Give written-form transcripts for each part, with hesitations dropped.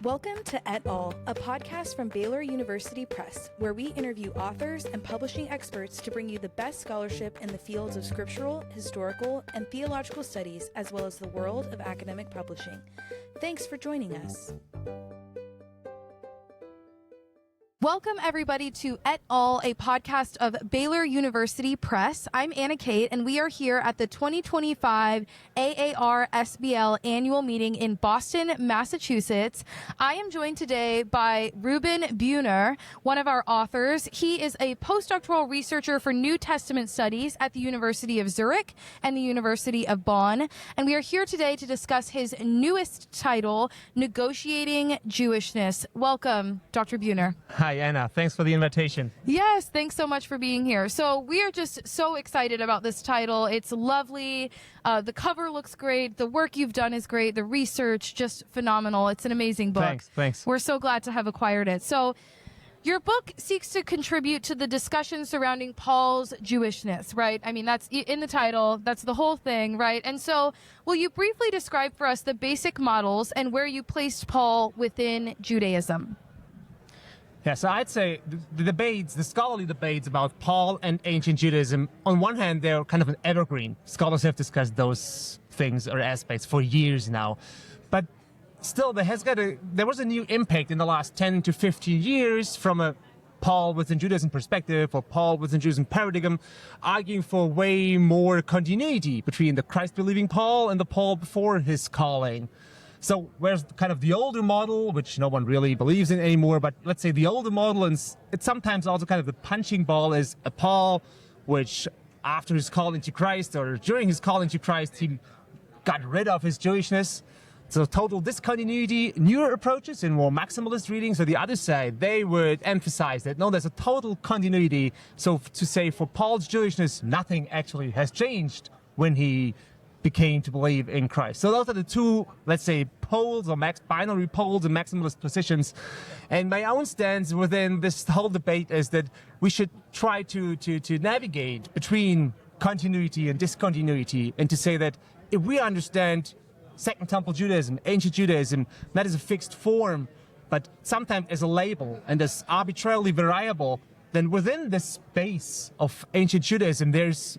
Welcome to Et Al., a podcast from Baylor University Press, where we interview authors and publishing experts to bring you the best scholarship in the fields of scriptural, historical, and theological studies, as well as the world of academic publishing. Thanks for joining us. Welcome, everybody, to Et Al., a podcast of Baylor University Press. I'm Anna Kate, and we are here at the 2025 AAR-SBL annual meeting in Boston, Massachusetts. I am joined today by Ruben Bühner, one of our authors. He is a postdoctoral researcher for New Testament studies at the University of Zurich and the University of Bonn. And we are here today to discuss his newest title, Negotiating Jewishness. Welcome, Dr. Bühner. Hi, Anna. Thanks for the invitation. Yes, thanks so much for being here. So we are just so excited about this title. It's lovely. The cover looks great. The work you've done is great. The research, just phenomenal. It's an amazing book. Thanks. We're so glad to have acquired it. So your book seeks to contribute to the discussion surrounding Paul's Jewishness, right? I mean, that's in the title. That's the whole thing, right? And so will you briefly describe for us the basic models and where you placed Paul within Judaism? Yeah, so I'd say the scholarly debates about Paul and ancient Judaism, on one hand, they're kind of an evergreen. Scholars have discussed those things or aspects for years now. But still, there was a new impact in the last 10 to 15 years from a Paul within Judaism perspective or Paul within Judaism paradigm, arguing for way more continuity between the Christ-believing Paul and the Paul before his calling. So whereas kind of the older model, which no one really believes in anymore, but let's say the older model, and it's sometimes also kind of the punching ball, is a Paul, which after his call into Christ or during his call into Christ, he got rid of his Jewishness. So total discontinuity. Newer approaches in more maximalist readings, or the other side, they would emphasize that no, there's a total continuity. So to say for Paul's Jewishness, nothing actually has changed when he became to believe in Christ. So those are the two, let's say, poles or binary poles and maximalist positions. And my own stance within this whole debate is that we should try to navigate between continuity and discontinuity, and to say that if we understand Second Temple Judaism, ancient Judaism, not as a fixed form, but sometimes as a label and as arbitrarily variable, then within this space of ancient Judaism, there's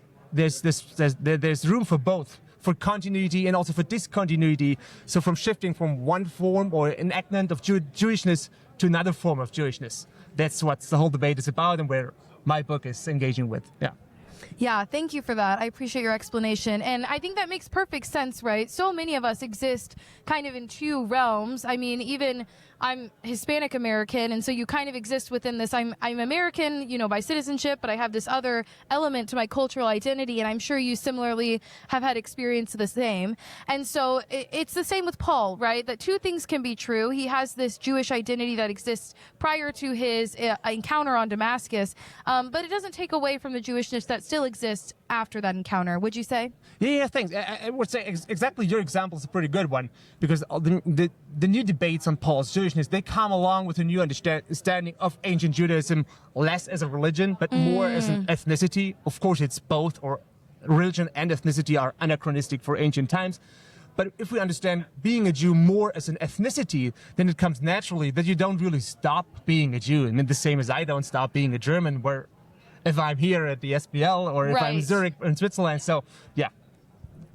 room for both, for continuity and also for discontinuity. So from shifting from one form or enactment of Jewishness to another form of Jewishness. That's what the whole debate is about and where my book is engaging with. Yeah, thank you for that. I appreciate your explanation. And I think that makes perfect sense, right? So many of us exist kind of in two realms. I mean, even I'm Hispanic American, and so you kind of exist within this. I'm American, by citizenship, but I have this other element to my cultural identity, and I'm sure you similarly have had experience the same. And so it's the same with Paul, right? That two things can be true. He has this Jewish identity that exists prior to his encounter on Damascus, but it doesn't take away from the Jewishness that still exists after that encounter, would you say? Yeah, thanks. I would say exactly your example is a pretty good one, because the new debates on Paul's Jewishness, they come along with a new understanding of ancient Judaism, less as a religion, but more as an ethnicity. Of course, it's both, or religion and ethnicity are anachronistic for ancient times. But if we understand being a Jew more as an ethnicity, then it comes naturally that you don't really stop being a Jew. I mean, the same as I don't stop being a German, where if I'm here at the SBL or if I'm in Zurich in Switzerland. So, yeah.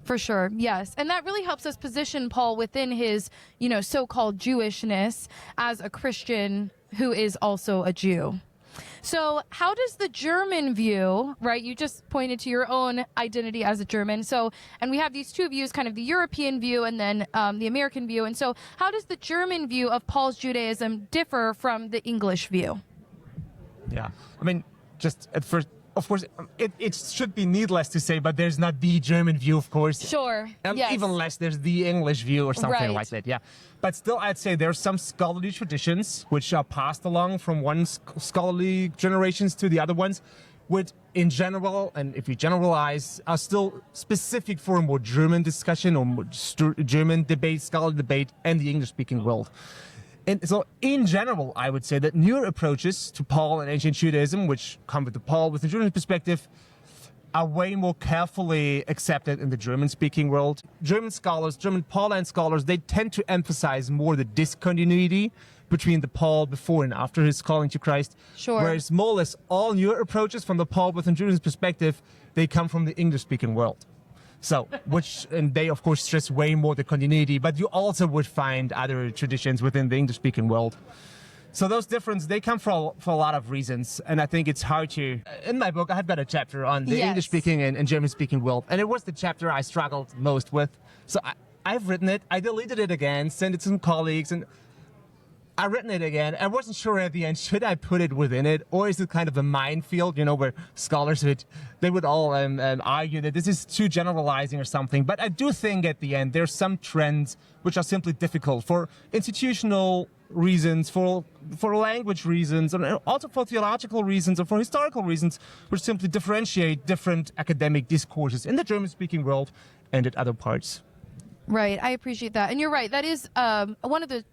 For sure, yes. And that really helps us position Paul within his, so-called Jewishness as a Christian who is also a Jew. So how does the German view, right, you just pointed to your own identity as a German, and we have these two views, kind of the European view and then the American view. And so how does the German view of Paul's Judaism differ from the English view? Yeah, I mean, just at first, of course, it should be needless to say, but there's not the German view, of course. Sure, yes. Even less, there's the English view or something like that, yeah. But still, I'd say there are some scholarly traditions which are passed along from one scholarly generations to the other ones, which in general, and if you generalize, are still specific for a more German discussion or more German debate, scholarly debate, and the English-speaking world. And so, in general, I would say that newer approaches to Paul and ancient Judaism, which come with the Paul with the Judaism perspective, are way more carefully accepted in the German-speaking world. German scholars, German Pauline scholars, they tend to emphasize more the discontinuity between the Paul before and after his calling to Christ. Sure. Whereas more or less all newer approaches from the Paul within Judaism's perspective, they come from the English-speaking world. So, and they of course stress way more the continuity, but you also would find other traditions within the English-speaking world. So those differences, they come for a lot of reasons, and I think it's hard to... In my book, I have got a chapter on the English-speaking and German-speaking world, and it was the chapter I struggled most with. So I've written it, I deleted it again, sent it to some colleagues, and I've written it again. I wasn't sure at the end, should I put it within it, or is it kind of a minefield, where scholars would all argue that this is too generalizing or something. But I do think at the end, there's some trends which are simply difficult for institutional reasons, for language reasons, and also for theological reasons or for historical reasons, which simply differentiate different academic discourses in the German-speaking world and at other parts. Right, I appreciate that. And you're right, that is one of the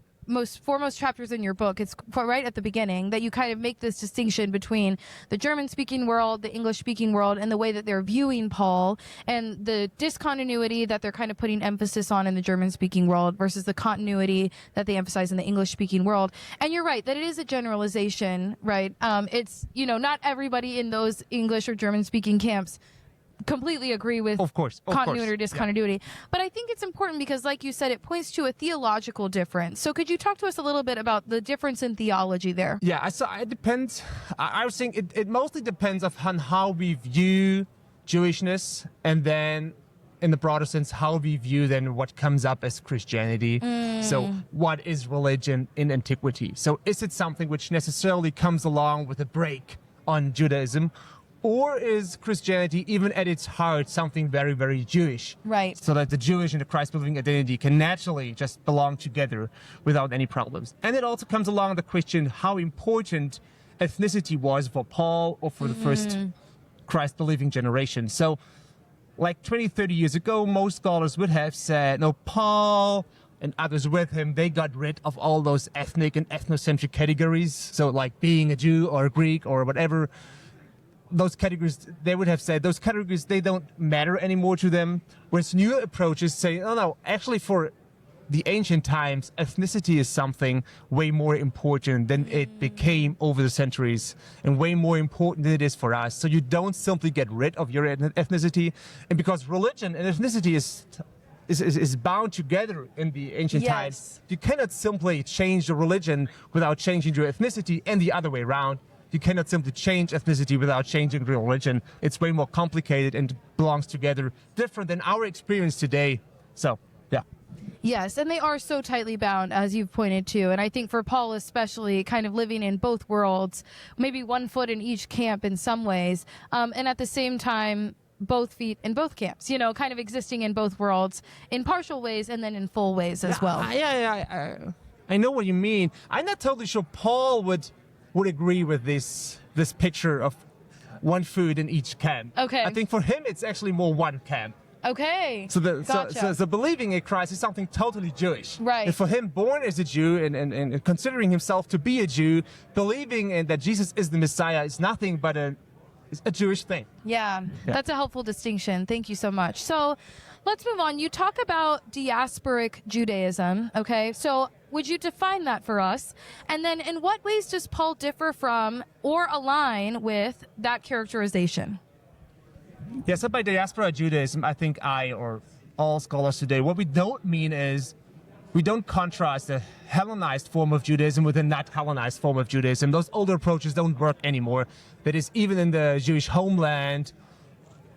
foremost chapters in your book. It's right at the beginning that you kind of make this distinction between the German-speaking world, the English-speaking world, and the way that they're viewing Paul, and the discontinuity that they're kind of putting emphasis on in the German-speaking world versus the continuity that they emphasize in the English-speaking world. And you're right that it is a generalization, right? It's, not everybody in those English or German-speaking camps completely agree with continuity or discontinuity. Yeah. But I think it's important because, like you said, it points to a theological difference. So could you talk to us a little bit about the difference in theology there? Yeah, so it depends. I was saying it mostly depends on how we view Jewishness, and then in the broader sense, how we view then what comes up as Christianity. So what is religion in antiquity? So is it something which necessarily comes along with a break on Judaism? Or is Christianity, even at its heart, something very, very Jewish? Right. So that the Jewish and the Christ-believing identity can naturally just belong together without any problems. And it also comes along the question how important ethnicity was for Paul or for the first Christ-believing generation. So like 20, 30 years ago, most scholars would have said, no, Paul and others with him, they got rid of all those ethnic and ethnocentric categories. So like being a Jew or a Greek or whatever, those categories, they would have said, those categories, they don't matter anymore to them. Whereas new approaches say, no, actually for the ancient times, ethnicity is something way more important than it became over the centuries, and way more important than it is for us. So you don't simply get rid of your ethnicity. And because religion and ethnicity is bound together in the ancient times, you cannot simply change the religion without changing your ethnicity, and the other way around. You cannot simply change ethnicity without changing religion. It's way more complicated and belongs together, different than our experience today. So, yeah. Yes, and they are so tightly bound, as you've pointed to. And I think for Paul especially, kind of living in both worlds, maybe one foot in each camp in some ways, and at the same time, both feet in both camps, kind of existing in both worlds in partial ways and then in full ways as well. I know what you mean. I'm not totally sure Paul would agree with this picture of one food in each camp. Okay. I think for him, it's actually more one camp. Okay. So believing in Christ is something totally Jewish. Right. And for him, born as a Jew and considering himself to be a Jew, believing in that Jesus is the Messiah is nothing but a Jewish thing. Yeah, that's a helpful distinction. Thank you so much. So let's move on. You talk about diasporic Judaism, okay? So would you define that for us? And then in what ways does Paul differ from or align with that characterization? Yeah, so by diaspora Judaism, I think or all scholars today, what we don't mean is we don't contrast the Hellenized form of Judaism with a not Hellenized form of Judaism. Those older approaches don't work anymore. That is, even in the Jewish homeland,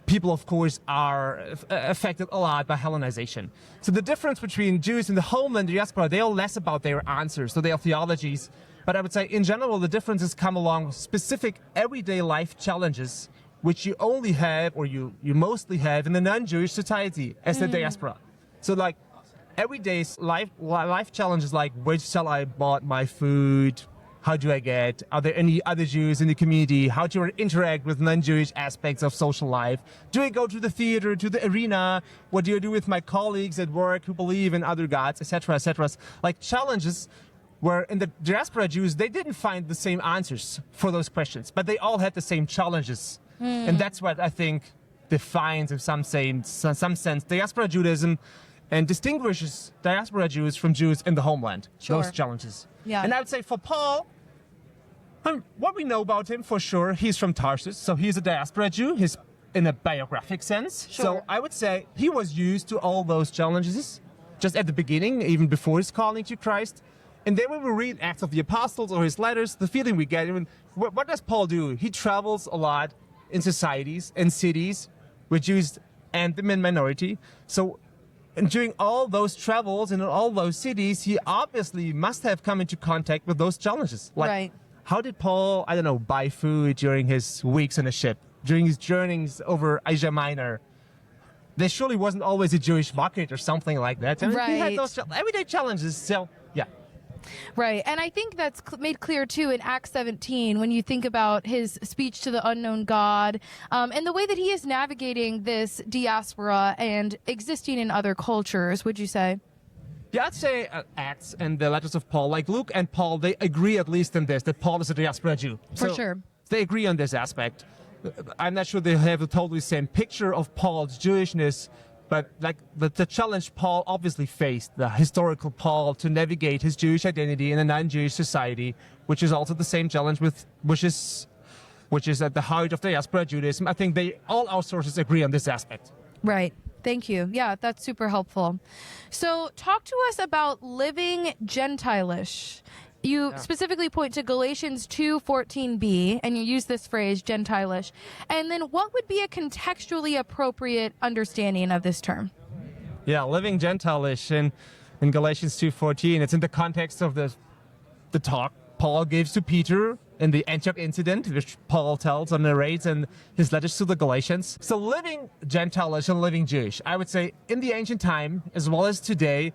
people, of course, are affected a lot by Hellenization. So the difference between Jews in the homeland and diaspora, they are less about their answers, so their theologies. But I would say, in general, the differences come along with specific everyday life challenges, which you only have, or you mostly have, in the non-Jewish society as the diaspora. So like, everyday life challenges like, where shall I buy my food? How do I get? Are there any other Jews in the community? How do I interact with non-Jewish aspects of social life? Do I go to the theater, to the arena? What do I do with my colleagues at work who believe in other gods, etc., etc.? Like challenges where in the diaspora Jews, they didn't find the same answers for those questions, but they all had the same challenges. And that's what I think defines in some sense diaspora Judaism and distinguishes diaspora Jews from Jews in the homeland. Sure. Those challenges. Yeah. And I would say for Paul, what we know about him for sure, he's from Tarsus, so he's a diaspora Jew. He's in a biographic sense. Sure. So I would say he was used to all those challenges just at the beginning, even before his calling to Christ. And then when we read Acts of the Apostles or his letters, the feeling we get, what does Paul do? He travels a lot in societies and cities with Jews and the minority. So and during all those travels and in all those cities, he obviously must have come into contact with those challenges. Like, Right. how did Paul, I don't know, buy food during his weeks on a ship, during his journeys over Asia Minor? There surely wasn't always a Jewish market or something like that. And he had Right. those everyday challenges. So, yeah. Right. And I think that's made clear, too, in Acts 17, when you think about his speech to the unknown God and the way that he is navigating this diaspora and existing in other cultures, would you say? Yeah, I'd say Acts and the letters of Paul, like Luke and Paul, they agree at least in this, that Paul is a diaspora Jew. For So sure. They agree on this aspect. I'm not sure they have the totally same picture of Paul's Jewishness, but like the challenge Paul obviously faced, the historical Paul, to navigate his Jewish identity in a non-Jewish society, which is also the same challenge which is at the heart of diaspora Judaism. I think all our sources agree on this aspect. Right. Thank you. Yeah, that's super helpful. So talk to us about living Gentile-ish. You specifically point to Galatians 2:14b, and you use this phrase, Gentile-ish. And then what would be a contextually appropriate understanding of this term? Yeah, living Gentile-ish in Galatians 2:14. It's in the context of the talk Paul gives to Peter in the Antioch incident, which Paul tells and narrates in his letters to the Galatians. So living Gentile-ish and living Jewish, I would say in the ancient time as well as today,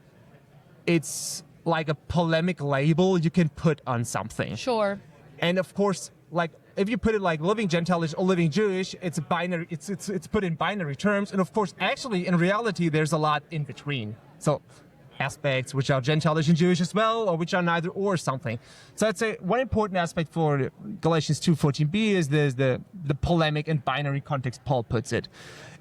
it's like a polemic label you can put on something. Sure. And of course, like if you put it like living Gentile-ish or living Jewish, it's a binary. It's put in binary terms. And of course, actually, in reality, there's a lot in between. So aspects which are Gentile-ish and Jewish as well, or which are neither or something. So I'd say one important aspect for Galatians 2:14b is the polemic and binary context Paul puts it.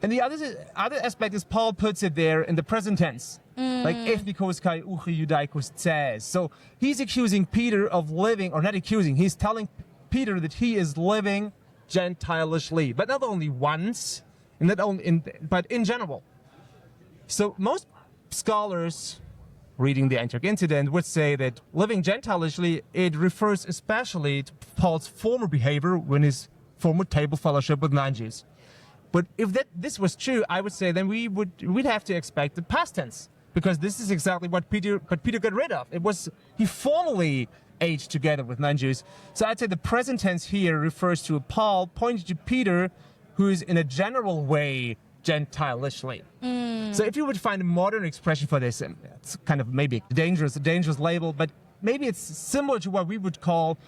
And the other aspect is Paul puts it there in the present tense. Like ethnikos kai uchi judaikos says. So he's accusing Peter of living, or not accusing, he's telling Peter that he is living Gentile-ishly, but not only once, and not only but in general. So most scholars reading the Antioch incident would say that living Gentile-ishly, it refers especially to Paul's former behavior when his former table fellowship with non-Jews. But if this was true, I would say then we'd have to expect the past tense, because this is exactly what Peter got rid of. He formally ate together with non-Jews. So I'd say the present tense here refers to Paul pointing to Peter, who is in a general way Gentile-ishly. So if you would find a modern expression for this, and it's kind of maybe a dangerous label, but maybe it's similar to what we would call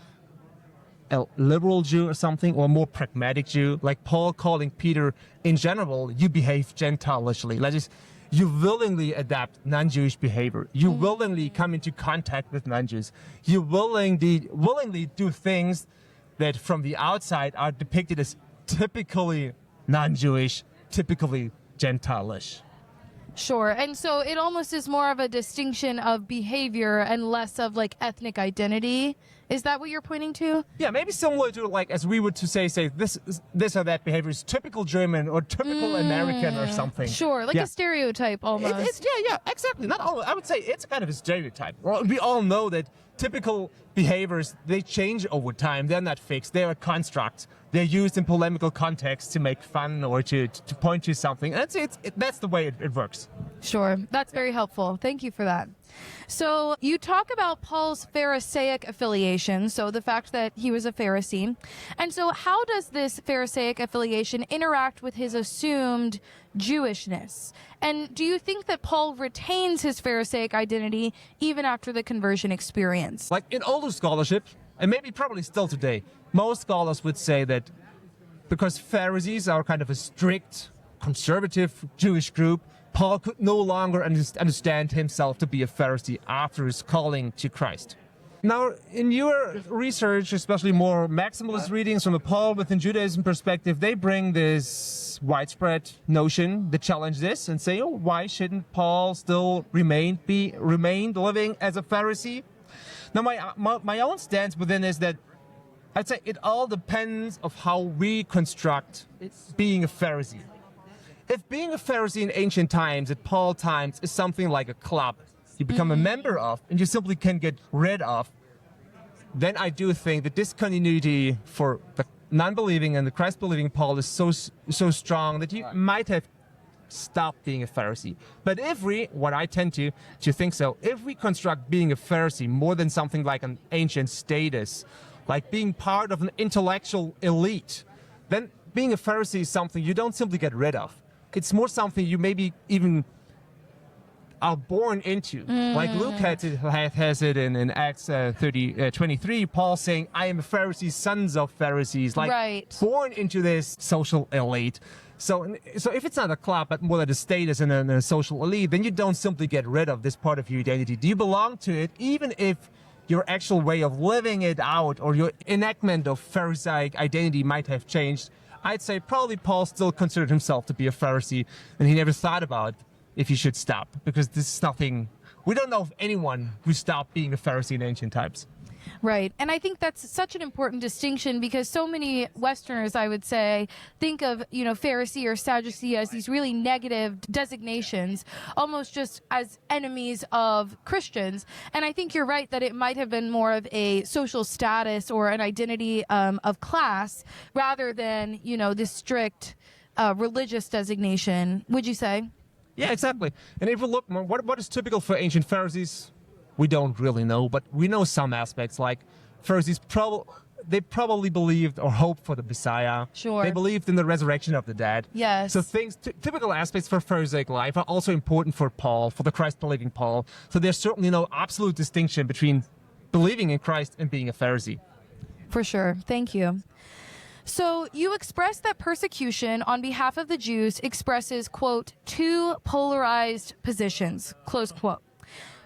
a liberal Jew or something, or a more pragmatic Jew, like Paul calling Peter, in general, you behave Gentile-ishly. That is, you willingly adapt non-Jewish behavior. You willingly come into contact with non-Jews. You willingly do things that from the outside are depicted as typically non-Jewish, typically Gentile-ish. Sure. And so it almost is more of a distinction of behavior and less of like ethnic identity. Is that what you're pointing to? Yeah, maybe similar to like as we would to say this or that behavior is typical German or typical American or something. Sure, like a stereotype almost. Yeah, exactly. Not all. I would say it's kind of a stereotype. Well, we all know that typical behaviors, they change over time. They're not fixed. They're a construct. They're used in polemical contexts to make fun or to point to something. And that's the way it works. Sure. That's very helpful. Thank you for that. So you talk about Paul's Pharisaic affiliation, so the fact that he was a Pharisee. And so how does this Pharisaic affiliation interact with his assumed Jewishness? And do you think that Paul retains his Pharisaic identity even after the conversion experience? Like in older scholarship, and maybe probably still today, most scholars would say that because Pharisees are kind of a strict, conservative Jewish group, Paul could no longer understand himself to be a Pharisee after his calling to Christ. Now, in your research, especially more maximalist readings from a Paul within Judaism perspective, they bring this widespread notion that challenge this and say, oh, why shouldn't Paul still remain living as a Pharisee? Now, my own stance within is that I'd say it all depends of how we construct being a Pharisee. If being a Pharisee in ancient times, at Paul times, is something like a club you become a member of and you simply can get rid of, then I do think the discontinuity for the non-believing and the Christ-believing Paul is so strong that you might have stopped being a Pharisee. But what I tend to think so, if we construct being a Pharisee more than something like an ancient status, like being part of an intellectual elite, then being a Pharisee is something you don't simply get rid of. It's more something you maybe even are born into. Like Luke has it in Acts 23, Paul saying, I am a Pharisee, sons of Pharisees, like born into this social elite. So if it's not a club, but more like a status and a social elite, then you don't simply get rid of this part of your identity. Do you belong to it, even if your actual way of living it out or your enactment of Pharisaic identity might have changed? I'd say probably Paul still considered himself to be a Pharisee, and he never thought about if he should stop, because this is nothing, we don't know of anyone who stopped being a Pharisee in ancient times. Right. And I think that's such an important distinction because so many Westerners, I would say, think of, Pharisee or Sadducee as these really negative designations, almost just as enemies of Christians. And I think you're right that it might have been more of a social status or an identity of class rather than, this strict religious designation. Would you say? Yeah, exactly. And if we look, what is typical for ancient Pharisees? We don't really know, but we know some aspects. Like Pharisees, they probably believed or hoped for the Messiah. Sure. They believed in the resurrection of the dead. Yes. So typical aspects for Pharisaic life are also important for Paul, for the Christ-believing Paul. So there's certainly no absolute distinction between believing in Christ and being a Pharisee. For sure. Thank you. So you express that persecution on behalf of the Jews expresses, quote, two polarized positions, close quote.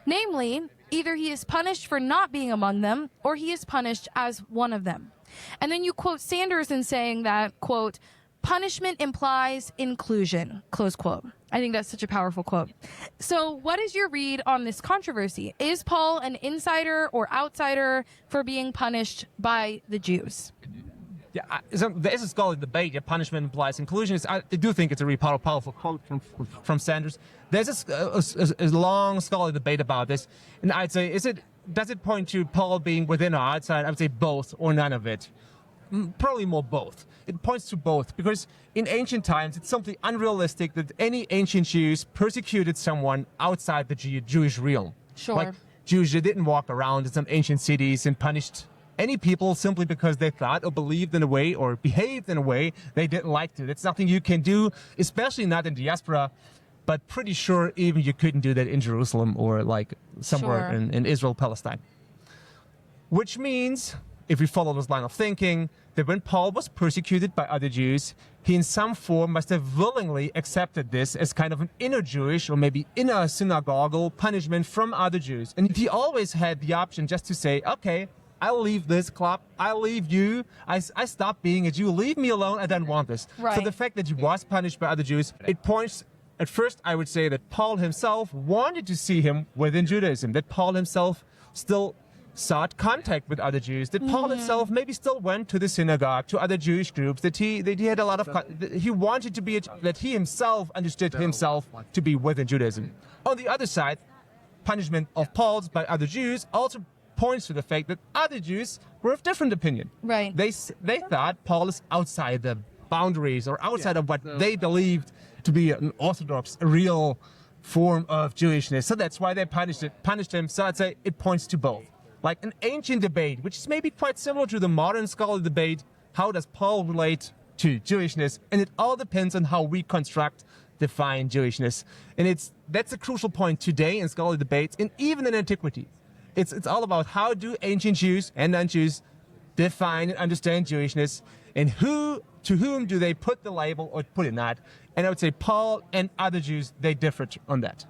Namely, either he is punished for not being among them or he is punished as one of them. And then you quote Sanders in saying that, quote, punishment implies inclusion, close quote. I think that's such a powerful quote. So what is your read on this controversy? Is Paul an insider or outsider for being punished by the Jews? Yeah, there is a scholarly debate. Yeah, punishment implies inclusion. I do think it's a really powerful quote from Sanders. There's a long scholarly debate about this, and I'd say, does it point to Paul being within or outside? I would say both or none of it. Probably more both. It points to both because in ancient times it's simply unrealistic that any ancient Jews persecuted someone outside the Jewish realm. Sure. Like Jews didn't walk around in some ancient cities and punished any people simply because they thought or believed in a way or behaved in a way they didn't like to. That's nothing you can do, especially not in diaspora, but pretty sure even you couldn't do that in Jerusalem or like somewhere in Israel, Palestine. Which means, if we follow this line of thinking, that when Paul was persecuted by other Jews, he in some form must have willingly accepted this as kind of an inner Jewish or maybe inner synagogal punishment from other Jews. And he always had the option just to say, okay, I'll leave this club. I'll leave you. I stop being a Jew. Leave me alone. I don't want this. Right. So the fact that he was punished by other Jews, it points, at first I would say that Paul himself wanted to see him within Judaism, that Paul himself still sought contact with other Jews, that Paul himself maybe still went to the synagogue, to other Jewish groups, that he had a lot of, he wanted to be, that he himself understood himself to be within Judaism. On the other side, punishment of Paul's by other Jews also points to the fact that other Jews were of different opinion. Right. They thought Paul is outside the boundaries or outside of what they believed to be an orthodox, a real form of Jewishness. So that's why they punished him. So I'd say it points to both. Like an ancient debate, which is maybe quite similar to the modern scholarly debate, how does Paul relate to Jewishness? And it all depends on how we define Jewishness. And that's a crucial point today in scholarly debates and even in antiquity. It's all about how do ancient Jews and non-Jews define and understand Jewishness, and to whom do they put the label or put it not. And I would say Paul and other Jews, they differed on that.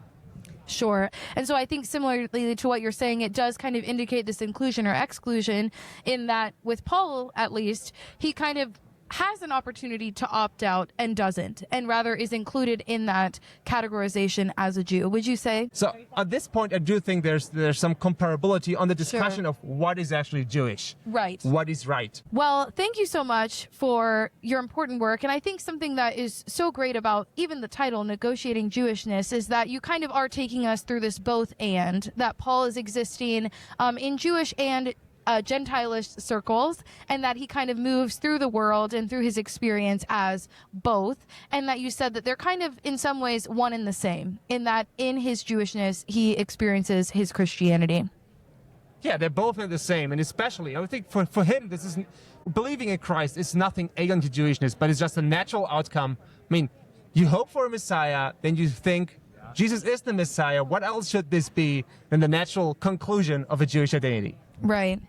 Sure. And so I think similarly to what you're saying, it does kind of indicate this inclusion or exclusion in that with Paul, at least, he kind of has an opportunity to opt out and doesn't, and rather is included in that categorization as a Jew. Would you say? So at this point, I do think there's some comparability on the discussion of what is actually Jewish. Right. What is right. Well, thank you so much for your important work. And I think something that is so great about even the title, Negotiating Jewishness, is that you kind of are taking us through this both and, that Paul is existing in Jewish and Gentile-ish circles, and that he kind of moves through the world and through his experience as both, and that you said that they're kind of in some ways one and the same, in that in his Jewishness he experiences his Christianity. Yeah, they're both the same, and especially I think for him this is believing in Christ is nothing alien to Jewishness, but it's just a natural outcome. I mean, you hope for a Messiah, then you think Jesus is the Messiah. What else should this be than the natural conclusion of a Jewish identity? Right.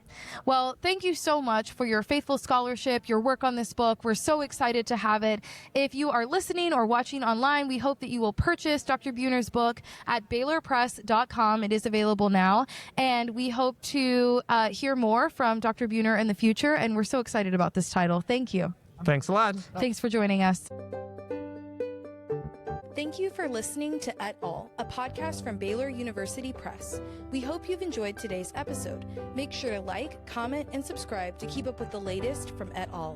Well, thank you so much for your faithful scholarship, your work on this book. We're so excited to have it. If you are listening or watching online, we hope that you will purchase Dr. Bühner's book at BaylorPress.com. It is available now. And we hope to hear more from Dr. Bühner in the future. And we're so excited about this title. Thank you. Thanks a lot. Thanks for joining us. Thank you for listening to Et Al., a podcast from Baylor University Press. We hope you've enjoyed today's episode. Make sure to like, comment, and subscribe to keep up with the latest from Et Al.